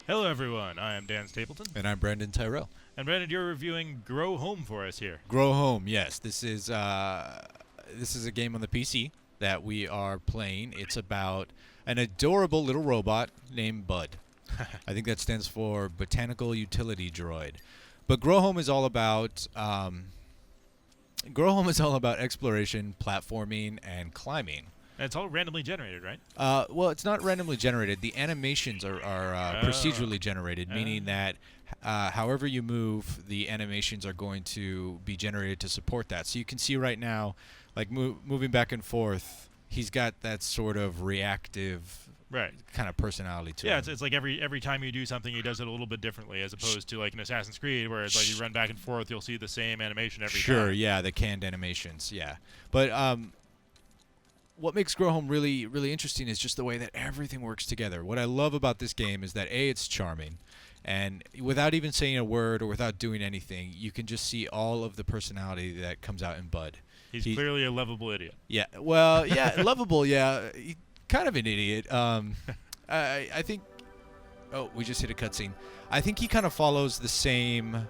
Hello, everyone. I am Dan Stapleton. And I'm Brandon Tyrell. And Brandon, you're reviewing Grow Home for us here. Grow Home, yes. This is a game on the PC that we are playing. It's about an adorable little robot named Bud. I think that stands for Botanical Utility Droid. But Grow Home is all about exploration, platforming, and climbing. And it's all randomly generated, right? Well, it's not randomly generated. The animations are procedurally generated, meaning that however you move, the animations are going to be generated to support that. So you can see right now, like moving back and forth, he's got that sort of reactive kind of personality to him. Yeah, it's like every time you do something, he does it a little bit differently, as opposed to like in Assassin's Creed, where it's like you run back and forth, you'll see the same animation every time. Sure, yeah, the canned animations, yeah. But what makes Grow Home really, really interesting is just the way that everything works together. What I love about this game is that it's charming, and without even saying a word or without doing anything, you can just see all of the personality that comes out in Bud. He's clearly a lovable idiot. Yeah, well, yeah, lovable, yeah. Kind of an idiot. I think. Oh, we just hit a cutscene. I think he kind of follows the same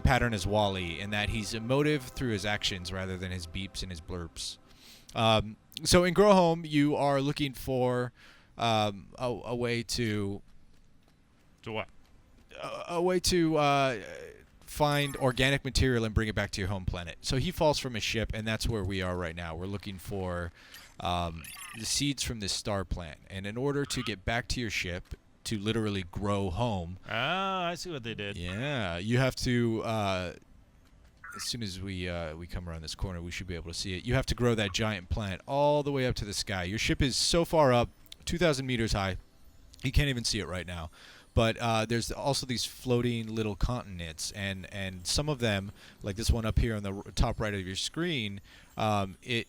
pattern as Wally, in that he's emotive through his actions rather than his beeps and his blurps. So in Grow Home, you are looking for a way to. To what? A way to find organic material and bring it back to your home planet. So he falls from his ship, and that's where we are right now. We're looking for the seeds from this star plant, and in order to get back to your ship, to literally grow home. Ah, I see what they did. Yeah, you have to. As soon as we come around this corner, we should be able to see it. You have to grow that giant plant all the way up to the sky. Your ship is so far up, 2,000 meters high, you can't even see it right now. But there's also these floating little continents, and some of them, like this one up here on the top right of your screen, it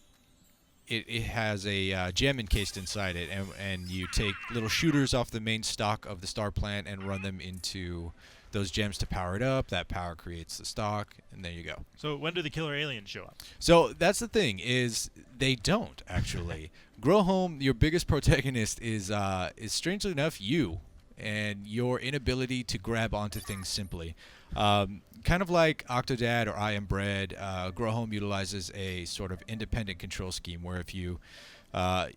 has a gem encased inside it, and you take little shooters off the main stock of the star plant and run them into those gems to power it up. That power creates the stock, and there you go. So when do the killer aliens show up? So that's the thing, is they don't, actually. Grow Home, your biggest protagonist is strangely enough you, and your inability to grab onto things simply. Kind of like Octodad or I Am Bread, Grow Home utilizes a sort of independent control scheme where if you... I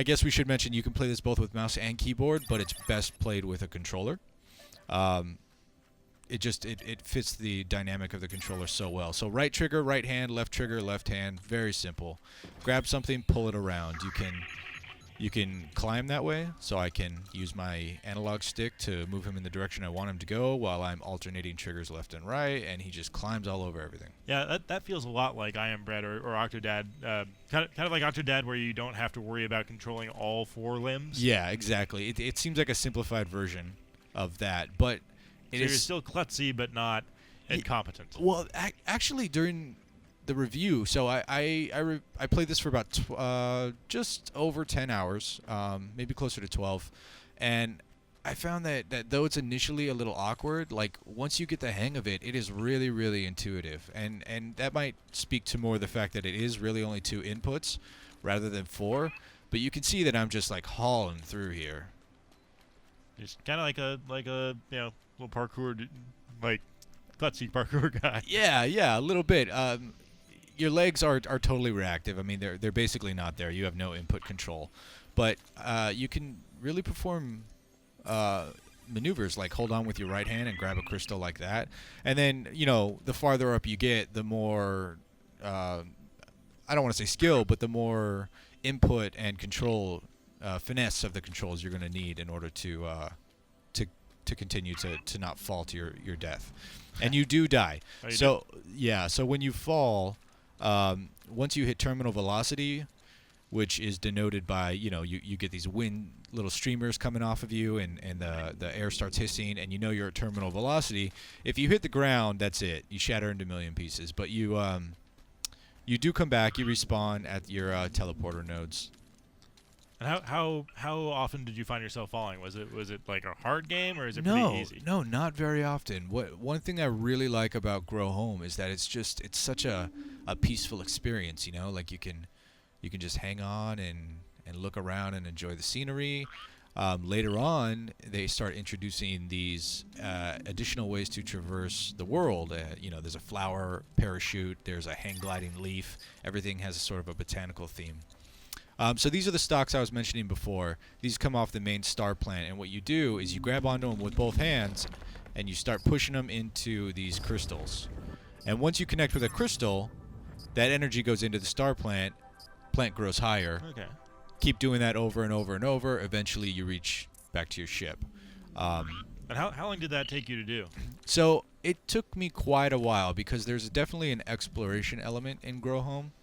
guess we should mention you can play this both with mouse and keyboard, but it's best played with a controller. It fits the dynamic of the controller so well. So right trigger, right hand, left trigger, left hand, very simple. Grab something, pull it around. You can climb that way, so I can use my analog stick to move him in the direction I want him to go while I'm alternating triggers left and right, and he just climbs all over everything. Yeah, that feels a lot like I Am Bread or Octodad. Kind of like Octodad, where you don't have to worry about controlling all four limbs. Yeah, exactly. It seems like a simplified version of that, but you're still klutzy, but not incompetent. Well, actually, during the review, so I played this for about just over 10 hours, maybe closer to 12, and I found that though it's initially a little awkward, like once you get the hang of it, it is really, really intuitive, and that might speak to more the fact that it is really only 2 inputs rather than 4, but you can see that I'm just like hauling through here. It's kind of like a little parkour, like klutzy parkour guy. Yeah, a little bit. Your legs are totally reactive. I mean, they're basically not there. You have no input control, but you can really perform maneuvers like hold on with your right hand and grab a crystal like that. And then the farther up you get, the more I don't want to say skill, but the more input and control finesse of the controls you're going to need in order to continue to not fall to your death. And you do die. Oh, so when you fall. Once you hit terminal velocity, which is denoted by, you get these wind little streamers coming off of you, and the air starts hissing, and you're at terminal velocity. If you hit the ground, that's it. You shatter into a million pieces. But you do come back. You respawn at your teleporter nodes. And how often did you find yourself falling? Was it like a hard game, or is it pretty easy? No, not very often. One thing I really like about Grow Home is that it's such a peaceful experience. Like you can just hang on and look around and enjoy the scenery. Later on, they start introducing these additional ways to traverse the world. There's a flower parachute, there's a hang gliding leaf. Everything has a sort of a botanical theme. So these are the stocks I was mentioning before. These come off the main star plant, and what you do is you grab onto them with both hands, and you start pushing them into these crystals. And once you connect with a crystal, that energy goes into the star plant. Plant grows higher. Okay. Keep doing that over and over and over. Eventually, you reach back to your ship. And how long did that take you to do? So it took me quite a while because there's definitely an exploration element in Grow Home.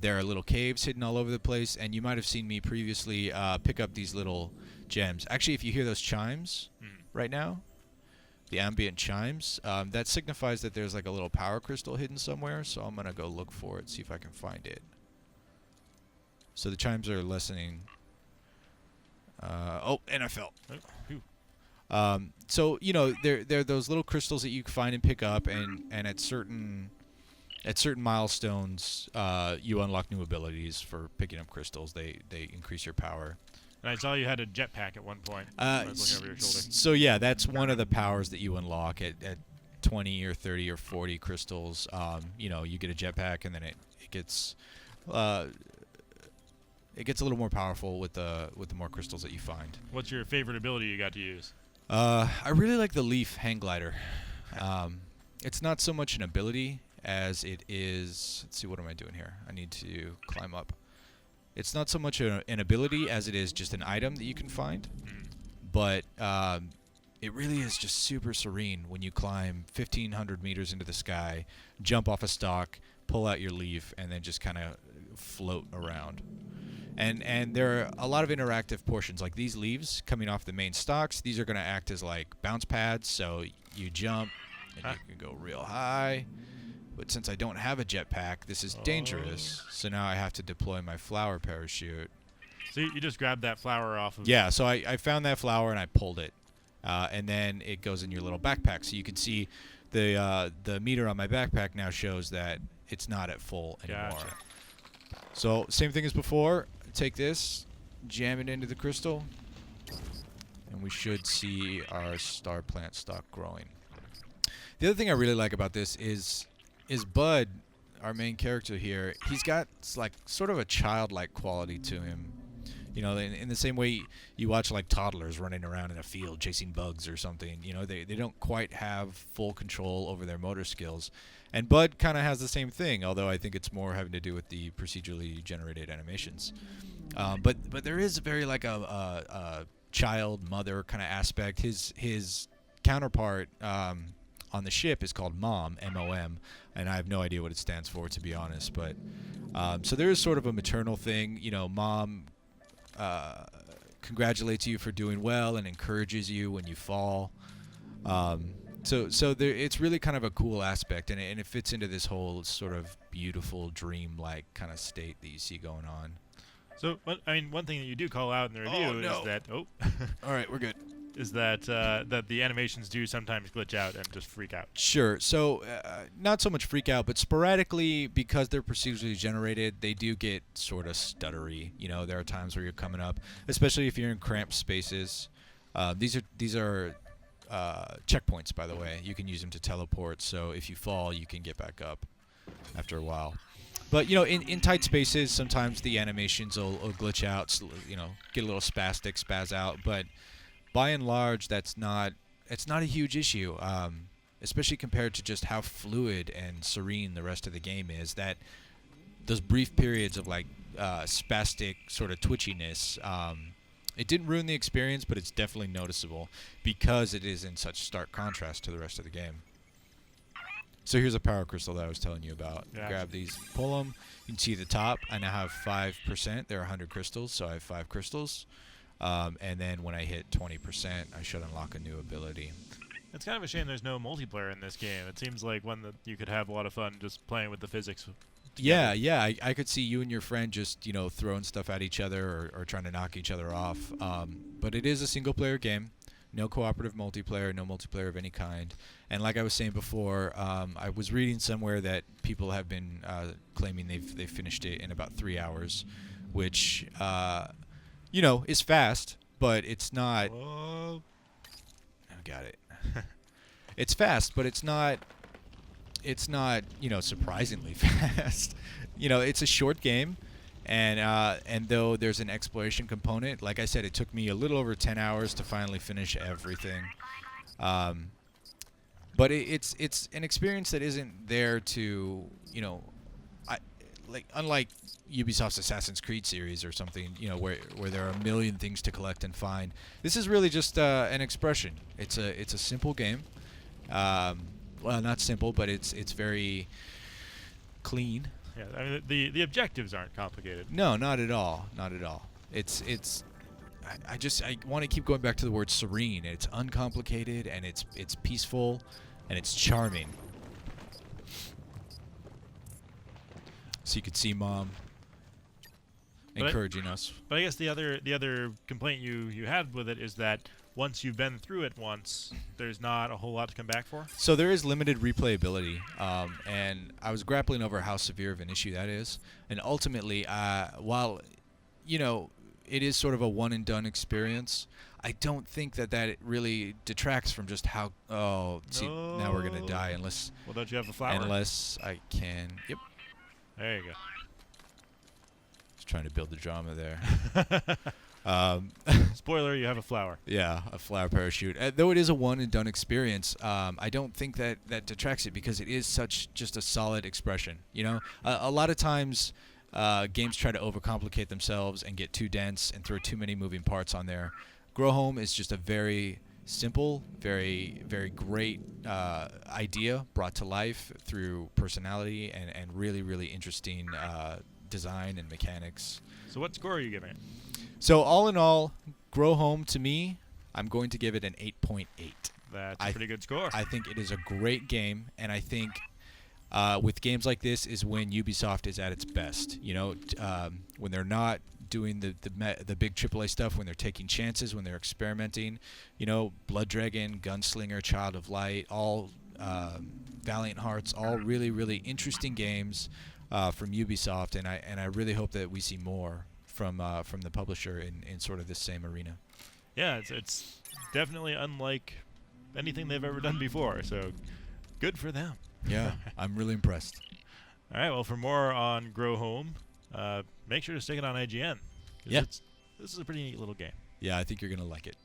There are little caves hidden all over the place, and you might have seen me previously pick up these little gems. Actually, if you hear those chimes right now, the ambient chimes, that signifies that there's like a little power crystal hidden somewhere, so I'm going to go look for it, see if I can find it. So the chimes are lessening. And I fell. So, there are those little crystals that you can find and pick up, and at certain milestones, you unlock new abilities for picking up crystals. They increase your power. And I saw you had a jetpack at one point. I was looking over your shoulder. So yeah, that's one of the powers that you unlock at 20 or 30 or 40 crystals. You get a jetpack, and then it gets a little more powerful with the more crystals that you find. What's your favorite ability you got to use? I really like the leaf hang glider. It's not so much an ability as it is. Let's see, what am I doing here? I need to climb up. It's not so much an ability as it is just an item that you can find. But it really is just super serene when you climb 1,500 meters into the sky, jump off a stalk, pull out your leaf, and then just kind of float around. And there are a lot of interactive portions, like these leaves coming off the main stalks. These are going to act as like bounce pads, so you jump and you can go real high. But since I don't have a jetpack, this is dangerous. So now I have to deploy my flower parachute. So you just grabbed that flower off of... Yeah, so I found that flower and I pulled it. And then it goes in your little backpack. So you can see the meter on my backpack now shows that it's not at full anymore. Gotcha. So same thing as before. Take this, jam it into the crystal, and we should see our star plant stock growing. The other thing I really like about this is Bud, our main character here. He's got like sort of a childlike quality to him. In the same way you watch like toddlers running around in a field chasing bugs or something. They don't quite have full control over their motor skills. And Bud kind of has the same thing, although I think it's more having to do with the procedurally generated animations. But there is very like a child mother kind of aspect. His counterpart on the ship is called Mom, M-O-M, and I have no idea what it stands for, to be honest. But so there is sort of a maternal thing. Mom congratulates you for doing well and encourages you when you fall. So there, it's really kind of a cool aspect, and it fits into this whole sort of beautiful dream-like kind of state that you see going on. So, one thing that you do call out in the review is that... Oh. All right, we're good. Is that that the animations do sometimes glitch out and just freak out. Sure. So, not so much freak out, but sporadically, because they're procedurally generated, they do get sort of stuttery. There are times where you're coming up, especially if you're in cramped spaces. These are checkpoints, by the way. You can use them to teleport, so if you fall, you can get back up after a while. But, in tight spaces, sometimes the animations will glitch out, get a little spastic, spaz out. But by and large, it's not a huge issue, especially compared to just how fluid and serene the rest of the game is. That those brief periods of, like, spastic sort of twitchiness, it didn't ruin the experience, but it's definitely noticeable because it is in such stark contrast to the rest of the game. So here's a power crystal that I was telling you about. Yeah. Grab these, pull them. You can see the top. I now have 5%. There are 100 crystals, so I have 5 crystals. And then when I hit 20%, I should unlock a new ability. It's kind of a shame there's no multiplayer in this game. It seems like one that you could have a lot of fun just playing with the physics. Yeah. I could see you and your friend just, throwing stuff at each other or trying to knock each other off. But it is a single-player game. No cooperative multiplayer, no multiplayer of any kind. And like I was saying before, I was reading somewhere that people have been claiming they've finished it in about 3 hours, which, is fast. but it's not. Whoa. I got it. It's fast, but it's not. It's not, surprisingly fast. It's a short game, and though there's an exploration component, like I said, it took me a little over 10 hours to finally finish everything. But it's an experience that isn't there to, unlike Ubisoft's Assassin's Creed series or something, where there are a million things to collect and find. This is really just an expression. It's a simple game. Well, not simple, but it's very clean. Yeah, I mean, the objectives aren't complicated. No, not at all. Not at all. I want to keep going back to the word serene. It's uncomplicated, and it's peaceful, and it's charming. So you could see Mom encouraging us. But I guess the other complaint you had with it is that once you've been through it once, there's not a whole lot to come back for. So there is limited replayability, and I was grappling over how severe of an issue that is. And ultimately, while it is sort of a one-and-done experience, I don't think that it really detracts from just how. Oh, see, now we're gonna die unless. Well, don't you have a flower? Unless I can. Yep. There you go. Just trying to build the drama there. Spoiler: you have a flower. Yeah, a flower parachute. Though it is a one-and-done experience, I don't think that detracts it because it is just a solid expression. A lot of times games try to overcomplicate themselves and get too dense and throw too many moving parts on there. Grow Home is just a very simple, very, very great idea brought to life through personality and really, really interesting design and mechanics. So what score are you giving it? So all in all, Grow Home, to me, I'm going to give it an 8.8. That's a pretty good score. I think it is a great game, and I think with games like this is when Ubisoft is at its best. When they're not doing the big AAA stuff, when they're taking chances, when they're experimenting. Blood Dragon, Gunslinger, Child of Light, all Valiant Hearts, all really, really interesting games from Ubisoft, and I really hope that we see more from the publisher in sort of this same arena. Yeah, it's definitely unlike anything they've ever done before, so good for them. Yeah, I'm really impressed. All right, well, for more on Grow Home, make sure to stick it on IGN. Yeah. This is a pretty neat little game. Yeah, I think you're going to like it.